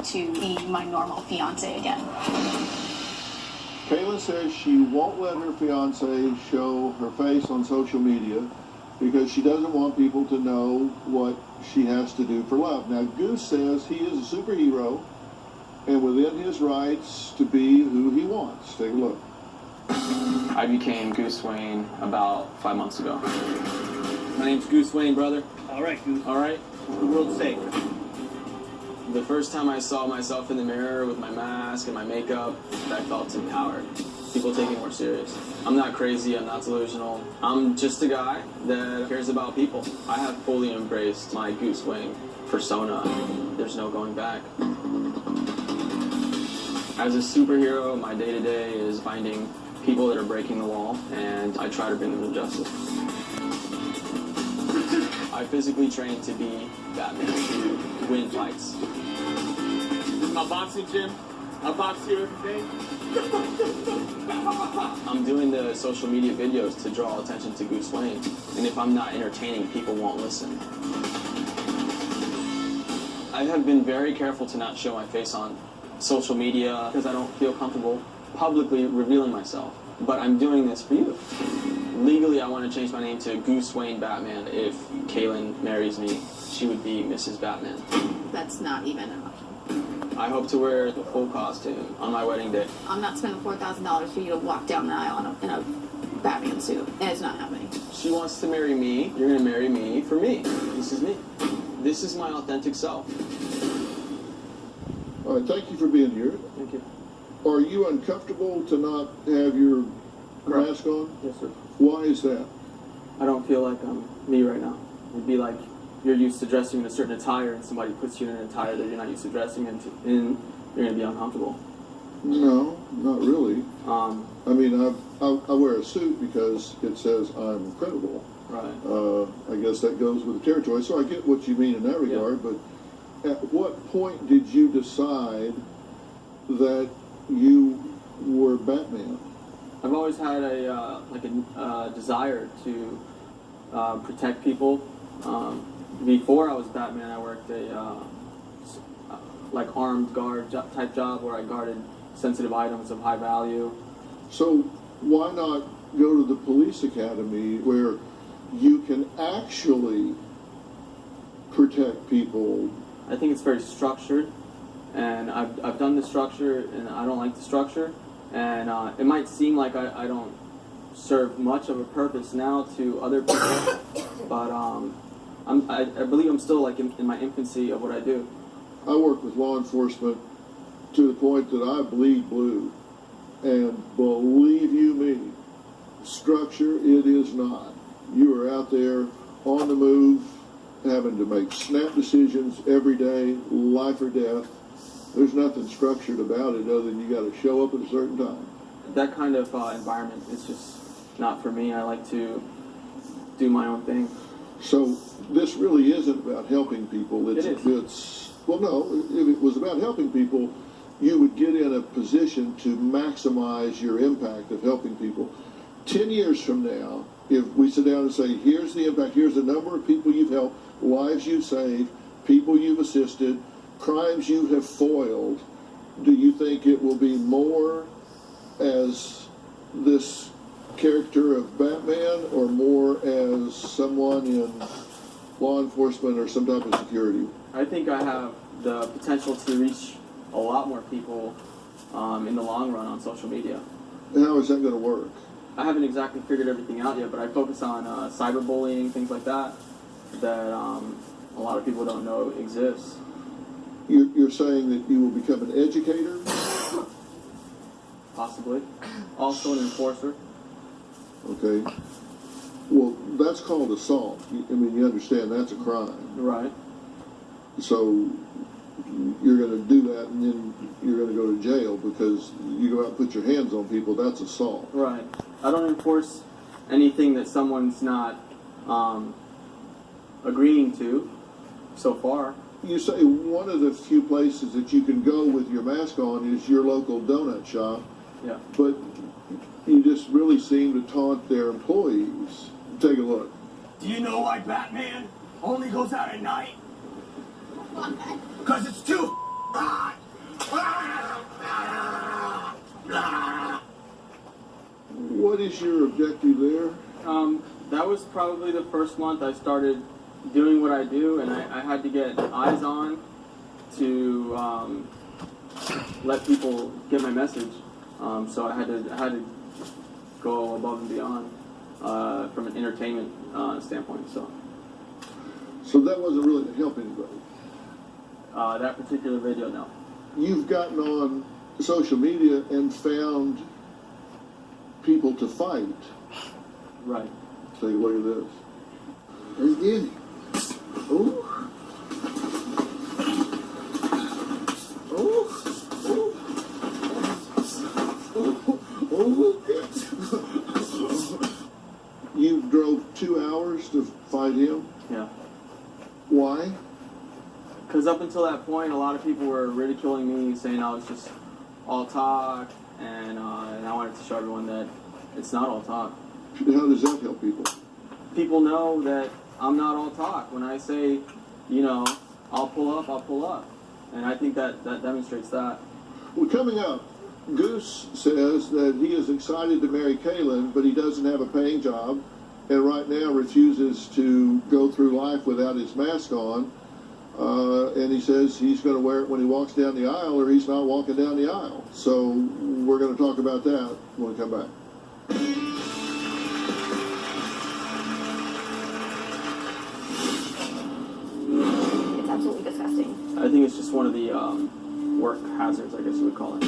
to be my normal fiance again. Kayla says she won't let her fiance show her face on social media because she doesn't want people to know what she has to do for love. Now, Goose says he is a superhero and within his rights to be who he wants. Take a look. I became Goose Wayne about 5 months ago. My name's Goose Wayne, brother. All right, Goose. All right? The world's safe. The first time I saw myself in the mirror with my mask and my makeup, I felt empowered. People take me more serious. I'm not crazy, I'm not delusional. I'm just a guy that cares about people. I have fully embraced my Goose Wayne persona. There's no going back. As a superhero, my day-to-day is finding people that are breaking the wall, and I try to bring them to justice. I physically train to be Batman, to win fights. This is my boxing gym. I box here every day. I'm doing the social media videos to draw attention to Goose Wayne, and if I'm not entertaining, people won't listen. I have been very careful to not show my face on social media because I don't feel comfortable publicly revealing myself. But I'm doing this for you. Legally, I want to change my name to Goose Wayne Batman. If Kaylin marries me, she would be Mrs. Batman. That's not even an option. I hope to wear the full costume on my wedding day. I'm not spending $4,000 for you to walk down the aisle in a Batman suit. It's not happening. She wants to marry me. You're going to marry me for me. This is me. This is my authentic self. All right, thank you for being here. Thank you. Are you uncomfortable to not have your mask on? Yes, sir. Why is that? I don't feel like I'm me right now. It'd be like you're used to dressing in a certain attire and somebody puts you in an attire that you're not used to dressing in, you're going to be uncomfortable. No, not really. I mean, I wear a suit because it says I'm credible. Right. I guess that goes with the territory. So I get what you mean in that regard, but at what point did you decide that you were Batman? I've always had a desire to protect people. Before I was Batman, I worked a armed guard type job where I guarded sensitive items of high value. So why not go to the police academy where you can actually protect people? I think it's very structured, and I've done the structure, and I don't like the structure. And it might seem like I don't serve much of a purpose now to other people, but I believe I'm still like in my infancy of what I do. I work with law enforcement to the point that I bleed blue, and believe you me, structure it is not. You are out there on the move, having to make snap decisions every day, life or death. There's nothing structured about it other than you got to show up at a certain time. That kind of environment is just not for me. I like to do my own thing. So this really isn't about helping people. It is. Well, no, if it was about helping people, you would get in a position to maximize your impact of helping people. 10 years from now, if we sit down and say, here's the impact, here's the number of people you've helped, lives you've saved, people you've assisted, crimes you have foiled, do you think it will be more as this character of Batman or more as someone in law enforcement or some type of security? I think I have the potential to reach a lot more people in the long run on social media. And how is that going to work? I haven't exactly figured everything out yet, but I focus on cyberbullying, things like that, that a lot of people don't know exists. You're saying that you will become an educator? Possibly. Also an enforcer. Okay. Well, that's called assault. I mean, you understand that's a crime. Right. So you're going to do that and then you're going to go to jail because you go out and put your hands on people. That's assault. Right. I don't enforce anything that someone's not agreeing to so far. You say one of the few places that you can go with your mask on is your local donut shop. Yeah. But you just really seem to taunt their employees. Take a look. Do you know why Batman only goes out at night? Because it's too hot. was your objective there? That was probably the first month I started doing what I do, and I had to get eyes on to let people get my message. So I had to go above and beyond from an entertainment standpoint. So that wasn't really to help anybody. That particular video, no. You've gotten on social media and found people to fight. Right. Say, look at this. There's Danny. Ooh. Oh. You drove 2 hours to fight him? Yeah. Why? Because up until that point, a lot of people were ridiculing me, saying I was just all talk, and I wanted to show everyone that it's not all talk. How does that help people? People know that I'm not all talk. When I say, I'll pull up, I'll pull up. And I think that demonstrates that. Well, coming up, Goose says that he is excited to marry Kaylin, but he doesn't have a paying job, and right now refuses to go through life without his mask on. And he says he's going to wear it when he walks down the aisle, or he's not walking down the aisle. So we're going to talk about that when we come back. It's absolutely disgusting. I think it's just one of the work hazards, I guess you would call it.